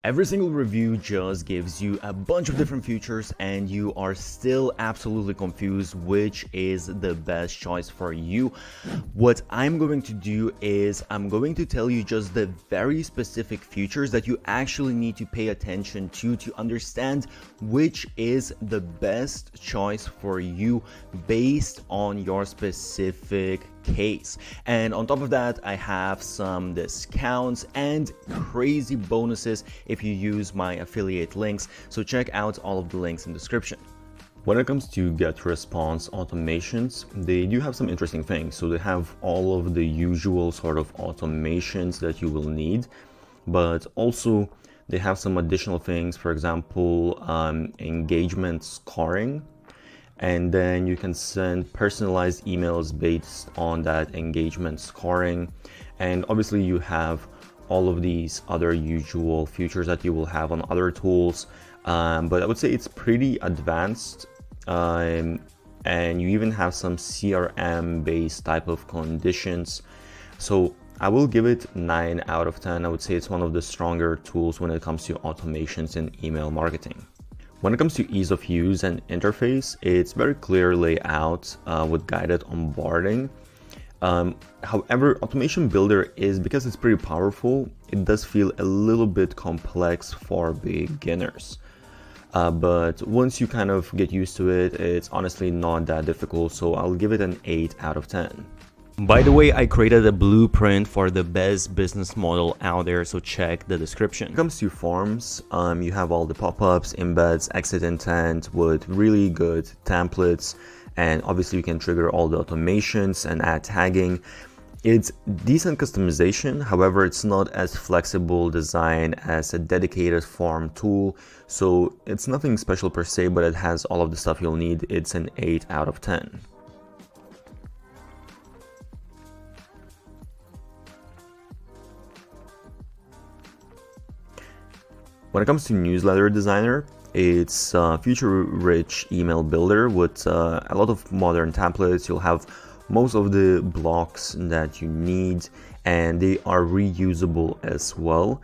Every single review just gives you a bunch of different features and you are still absolutely confused which is the best choice for you. What I'm going to do is I'm going to tell you just the very specific features that you actually need to pay attention to understand which is the best choice for you based on your specific case. And on top of that, I have some discounts and crazy bonuses if you use my affiliate links, so check out all of the links in the description. When it comes to GetResponse automations, they do have some interesting things. So they have all of the usual sort of automations that you will need, but also they have some additional things, for example, engagement scoring. And then you can send personalized emails based on that engagement scoring. And obviously you have all of these other usual features that you will have on other tools. But I would say it's pretty advanced. And you even have some CRM based type of conditions. So I will give it 9 out of 10. I would say it's one of the stronger tools when it comes to automations in email marketing. When it comes to ease of use and interface, it's very clear layout with guided onboarding. However, Automation Builder is, because it's pretty powerful, it does feel a little bit complex for beginners. But once you kind of get used to it, it's honestly not that difficult, so I'll give it an 8 out of 10. By the way, I created a blueprint for the best business model out there, so check the description. When it comes to forms, you have all the pop-ups, embeds, exit intent with really good templates, and obviously you can trigger all the automations and add tagging. It's decent customization, however, it's not as flexible design as a dedicated form tool, so it's nothing special per se, but it has all of the stuff you'll need. It's an 8 out of 10. When it comes to Newsletter Designer, it's a feature-rich email builder with a lot of modern templates. You'll have most of the blocks that you need, and they are reusable as well.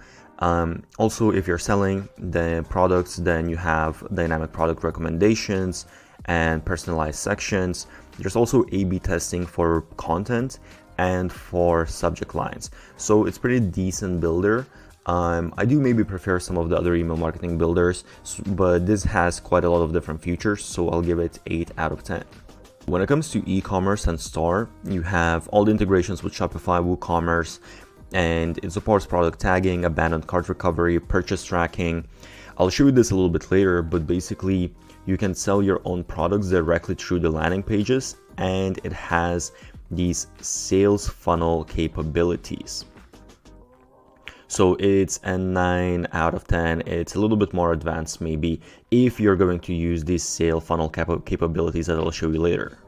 Also, if you're selling the products, then you have dynamic product recommendations and personalized sections. There's also A/B testing for content and for subject lines. So it's pretty decent builder. I do maybe prefer some of the other email marketing builders, but this has quite a lot of different features, so I'll give it 8 out of 10. When it comes to e-commerce and store, you have all the integrations with Shopify, WooCommerce, and it supports product tagging, abandoned cart recovery, purchase tracking. I'll show you this a little bit later, but basically you can sell your own products directly through the landing pages, and it has these sales funnel capabilities. So it's a 9 out of 10. It's a little bit more advanced maybe if you're going to use these sale funnel capabilities that I'll show you later.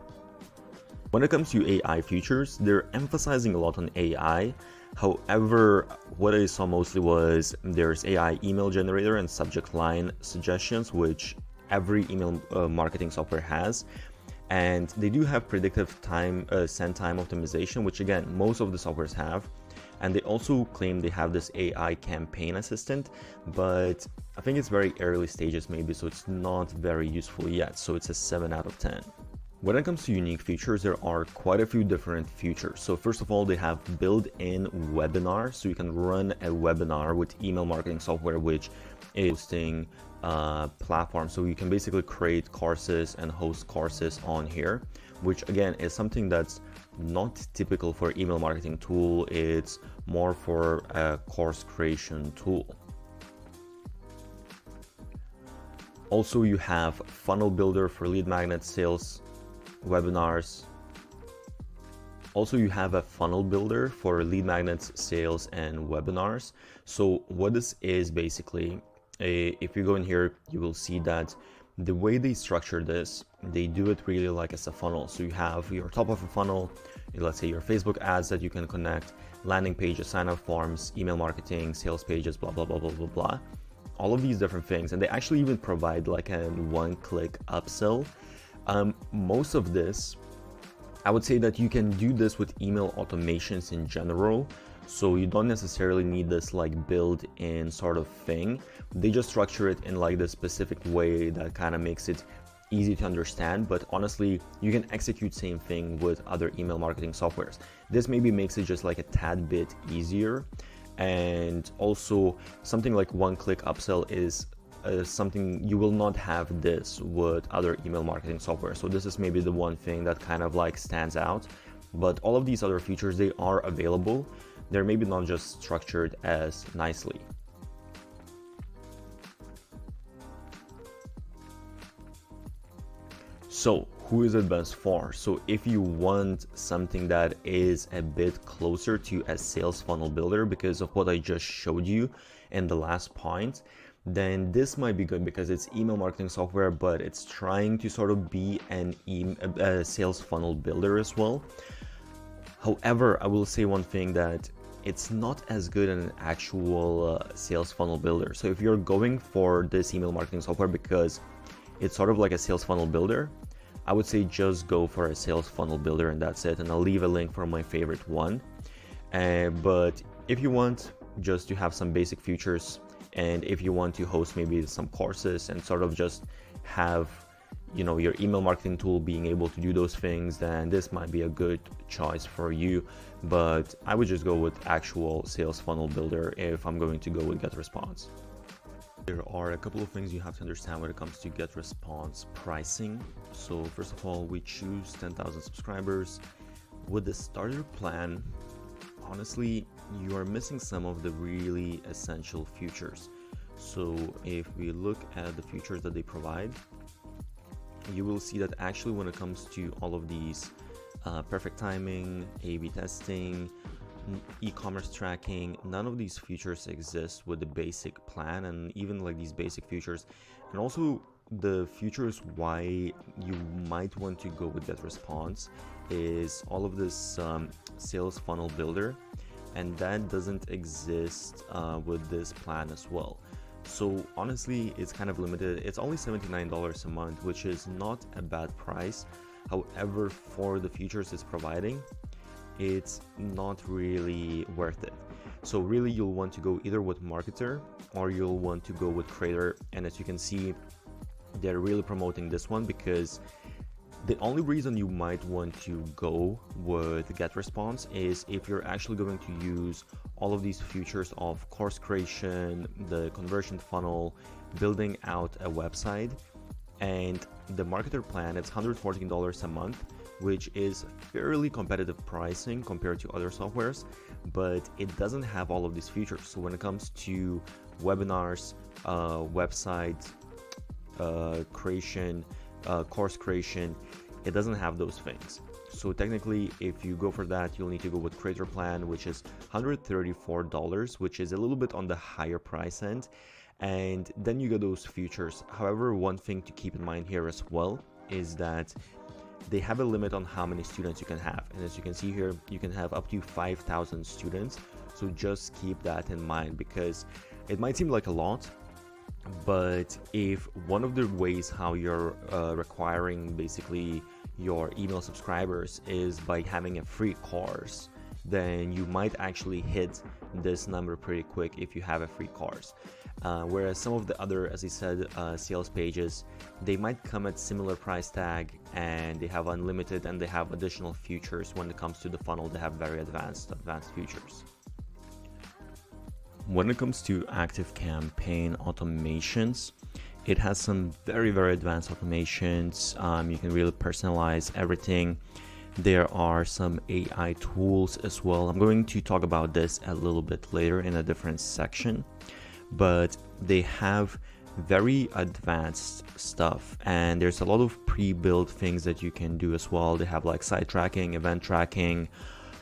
When it comes to AI features, they're emphasizing a lot on AI. However, what I saw mostly was there's AI email generator and subject line suggestions, which every email marketing software has. And they do have predictive time send time optimization, which again, most of the softwares have. And they also claim they have this AI campaign assistant, but I think it's very early stages maybe, so it's not very useful yet. So it's a 7 out of 10. When it comes to unique features, there are quite a few different features. So first of all, they have built-in webinars, so you can run a webinar with email marketing software, which is hosting platform. So you can basically create courses and host courses on here, which again is something that's not typical for email marketing tool. It's more for a course creation tool. Also, you have funnel builder for lead magnet sales webinars. Also, you have a funnel builder for lead magnets, sales, and webinars. So what this is basically, if you go in here, you will see that the way they structure this, they do it really like as a funnel. So you have your top of a funnel, let's say your Facebook ads that you can connect, landing pages, sign-up forms, email marketing, sales pages, blah, blah, blah, blah, blah, blah. All of these different things. And they actually even provide like a one-click upsell. Most of this, I would say that you can do this with email automations in general, So you don't necessarily need this like built-in sort of thing. They just structure it in like this specific way that kind of makes it easy to understand. But honestly, you can execute same thing with other email marketing softwares. This maybe makes it just like a tad bit easier. And also something like one-click upsell is something you will not have this with other email marketing software. So this is maybe the one thing that kind of like stands out. But all of these other features, they are available. They're maybe not just structured as nicely. So who is it best for? So if you want something that is a bit closer to a sales funnel builder because of what I just showed you in the last point, then this might be good because it's email marketing software, but it's trying to sort of be a sales funnel builder as well. However, I will say one thing, that it's not as good as an actual sales funnel builder. So if you're going for this email marketing software because it's sort of like a sales funnel builder, I would say just go for a sales funnel builder and that's it. And I'll leave a link for my favorite one. But if you want just to have some basic features, and if you want to host maybe some courses and sort of just have, you know, your email marketing tool being able to do those things, then this might be a good choice for you. But I would just go with actual sales funnel builder if I'm going to go with GetResponse. There are a couple of things you have to understand when it comes to GetResponse pricing. So first of all, we choose 10,000 subscribers. With the starter plan, honestly, you are missing some of the really essential features. So if we look at the features that they provide, you will see that actually when it comes to all of these perfect timing, A/B testing, e-commerce tracking, none of these features exist with the basic plan. And even like these basic features, and also the features why you might want to go with GetResponse, is all of this sales funnel builder, and that doesn't exist with this plan as well. So honestly, it's kind of limited. It's only $79 a month, which is not a bad price. However, for the features it's providing, it's not really worth it. So really, you'll want to go either with Marketer or you'll want to go with Creator. And as you can see, they're really promoting this one because the only reason you might want to go with GetResponse is if you're actually going to use all of these features of course creation, the conversion funnel, building out a website. And the Marketer plan, it's $114 a month, which is fairly competitive pricing compared to other softwares, but it doesn't have all of these features. So when it comes to webinars, website creation, course creation, it doesn't have those things. So technically, if you go for that, you'll need to go with Creator plan, which is $134, which is a little bit on the higher price end, and then you get those features. However, one thing to keep in mind here as well is that they have a limit on how many students you can have, and as you can see here, you can have up to 5,000 students. So just keep that in mind, because it might seem like a lot, but if one of the ways how you're requiring basically your email subscribers is by having a free course, then you might actually hit this number pretty quick if you have a free course. Whereas some of the other, as I said, sales pages, they might come at similar price tag, and they have unlimited and they have additional features. When it comes to the funnel, they have very advanced features. When it comes to ActiveCampaign automations, it has some very advanced automations. You can really personalize everything. There are some AI tools as well. I'm going to talk about this a little bit later in a different section, but they have very advanced stuff, and there's a lot of pre-built things that you can do as well. They have like site tracking, event tracking,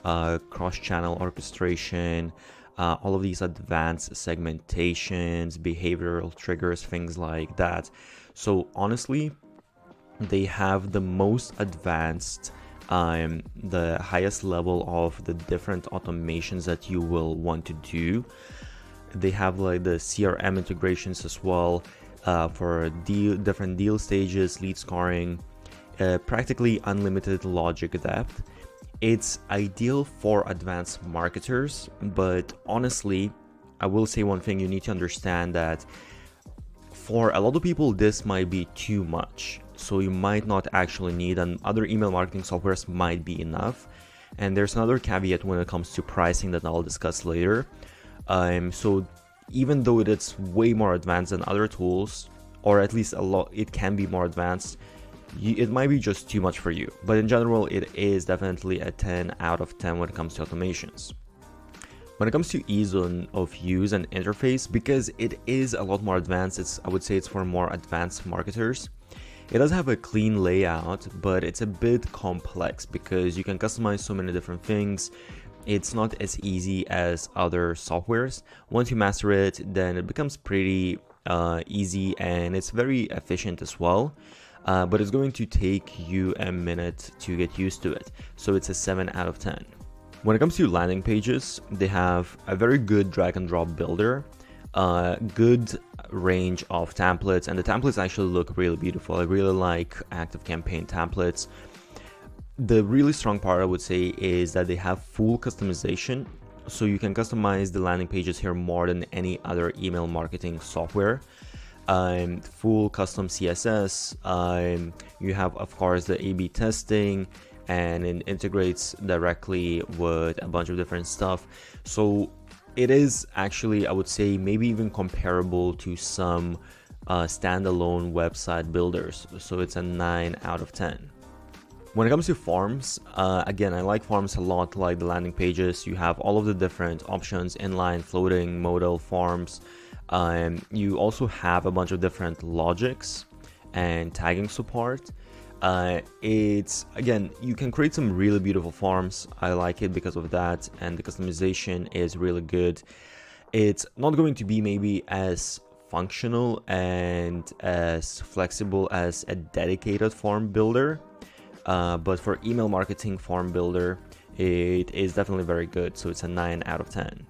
cross-channel orchestration, all of these advanced segmentations, behavioral triggers, things like that. So honestly, they have the most advanced, the highest level of the different automations that you will want to do. They have like the CRM integrations as well, for different deal stages, lead scoring, practically unlimited logic depth. It's ideal for advanced marketers, but honestly, I will say one thing: you need to understand that for a lot of people, this might be too much. So you might not actually need, and other email marketing softwares might be enough. And there's another caveat when it comes to pricing that I'll discuss later. So even though it's way more advanced than other tools, or at least it can be more advanced, it might be just too much for you. But in general, it is definitely a 10 out of 10 when it comes to automations. When it comes to ease of use and interface, because it is a lot more advanced, I would say it's for more advanced marketers. It does have a clean layout, but it's a bit complex because you can customize so many different things. It's not as easy as other softwares. Once you master it, then it becomes pretty easy, and it's very efficient as well. But it's going to take you a minute to get used to it. So it's a 7 out of 10. When it comes to landing pages, they have a very good drag and drop builder, good range of templates, and the templates actually look really beautiful. I really like ActiveCampaign templates. The really strong part, I would say, is that they have full customization. So you can customize the landing pages here more than any other email marketing software. Full custom CSS. You have, of course, the A/B testing, and it integrates directly with a bunch of different stuff. So it is actually, I would say, maybe even comparable to some standalone website builders. So it's a 9 out of 10. When it comes to forms, again, I like forms a lot, like the landing pages. You have all of the different options: inline, floating, modal forms. You also have a bunch of different logics and tagging support. It's, again, you can create some really beautiful forms. I like it because of that, and the customization is really good. It's not going to be maybe as functional and as flexible as a dedicated form builder, but for email marketing form builder, it is definitely very good. So it's a 9 out of 10.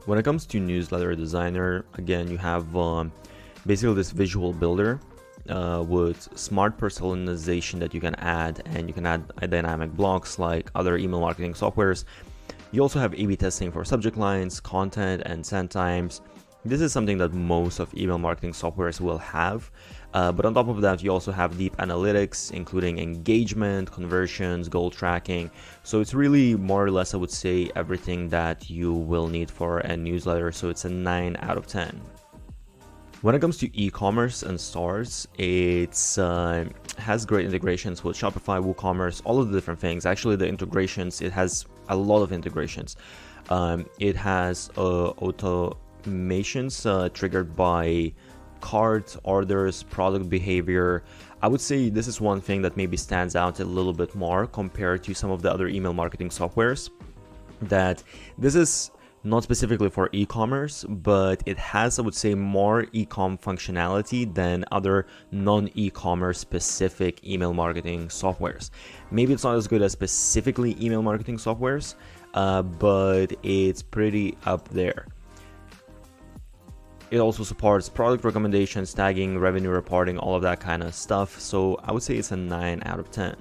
When it comes to newsletter designer, again, you have basically this visual builder with smart personalization that you can add, and you can add dynamic blocks like other email marketing softwares. You also have A/B testing for subject lines, content, and send times. This is something that most of email marketing softwares will have, but on top of that, you also have deep analytics, including engagement, conversions, goal tracking. So it's really more or less, I would say, everything that you will need for a newsletter. So it's a 9 out of 10. When it comes to e-commerce and stores, it has great integrations with Shopify, WooCommerce, all of the different things. Actually, the integrations, it has a lot of integrations. It has automations triggered by cart orders, product behavior. I would say this is one thing that maybe stands out a little bit more compared to some of the other email marketing softwares, that this is not specifically for e-commerce, but it has, I would say, more e-com functionality than other non-e-commerce specific email marketing softwares. Maybe it's not as good as specifically email marketing softwares, but it's pretty up there. It also supports product recommendations, tagging, revenue reporting, all of that kind of stuff. So I would say it's a 9 out of 10.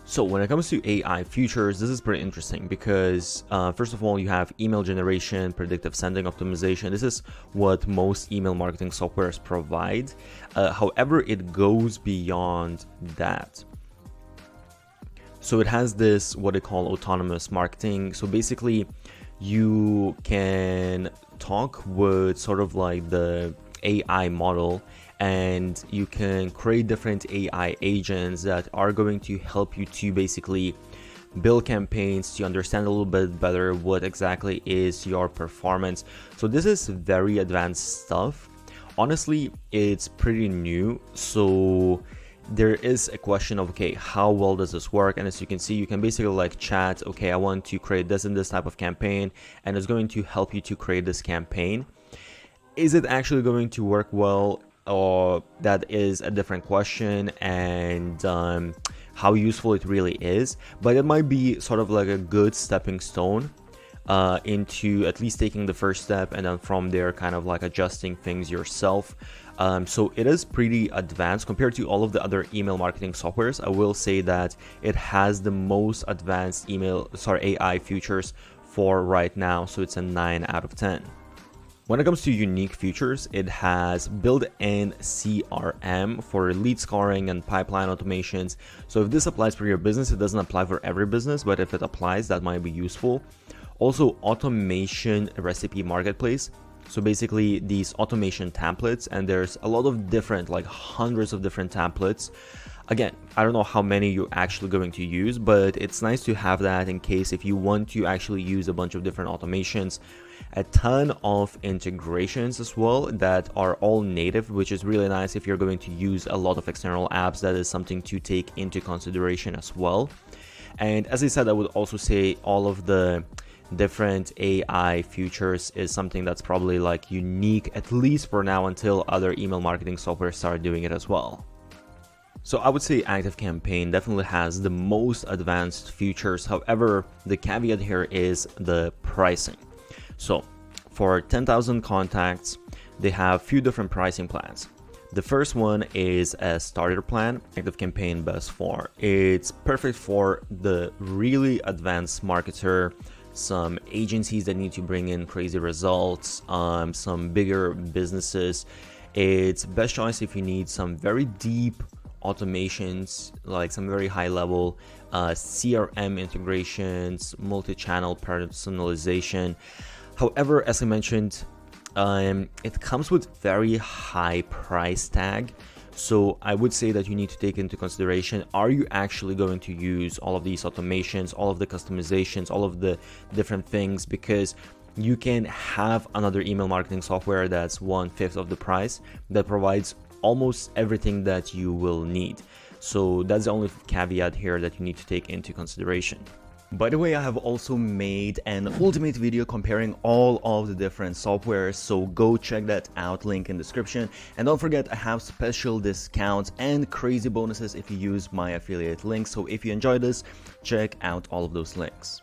So when it comes to AI features, this is pretty interesting because first of all, you have email generation, predictive sending optimization. This is what most email marketing softwares provide. However, it goes beyond that. So it has this, what they call autonomous marketing. So basically, you can talk with sort of like the AI model, and you can create different AI agents that are going to help you to basically build campaigns, to understand a little bit better what exactly is your performance. So this is very advanced stuff. Honestly, it's pretty new. So there is a question of, okay, how well does this work? And as you can see, you can basically like chat, okay, I want to create this and this type of campaign, and it's going to help you to create this campaign. Is it actually going to work well? Or that is a different question, and how useful it really is. But it might be sort of like a good stepping stone into at least taking the first step, and then from there kind of like adjusting things yourself. So it is pretty advanced compared to all of the other email marketing softwares. I will say that it has the most advanced AI features for right now, so it's a 9 out of 10. When it comes to unique features, it has built-in CRM for lead scoring and pipeline automations. So if this applies for your business, it doesn't apply for every business, but if it applies, that might be useful. Also, automation recipe marketplace. So basically these automation templates, and there's a lot of different, like hundreds of different templates. Again, I don't know how many you're actually going to use, but it's nice to have that in case if you want to actually use a bunch of different automations. A ton of integrations as well that are all native, which is really nice if you're going to use a lot of external apps. That is something to take into consideration as well. And as I said, I would also say all of the different AI features is something that's probably like unique, at least for now, until other email marketing software start doing it as well. So I would say ActiveCampaign definitely has the most advanced features. However, the caveat here is the pricing. So for 10,000 contacts, they have a few different pricing plans. The first one is a starter plan, ActiveCampaign Best 4. It's perfect for the really advanced marketer, some agencies that need to bring in crazy results, some bigger businesses. It's best choice if you need some very deep automations, like some very high level CRM integrations, multi-channel personalization. However, as I mentioned, it comes with very high price tag. So I would say that you need to take into consideration, are you actually going to use all of these automations, all of the customizations, all of the different things? Because you can have another email marketing software that's 1/5 of the price that provides almost everything that you will need. So that's the only caveat here that you need to take into consideration. By the way, I have also made an ultimate video comparing all of the different softwares, so go check that out, link in description. And don't forget, I have special discounts and crazy bonuses if you use my affiliate link. So if you enjoyed this, check out all of those links.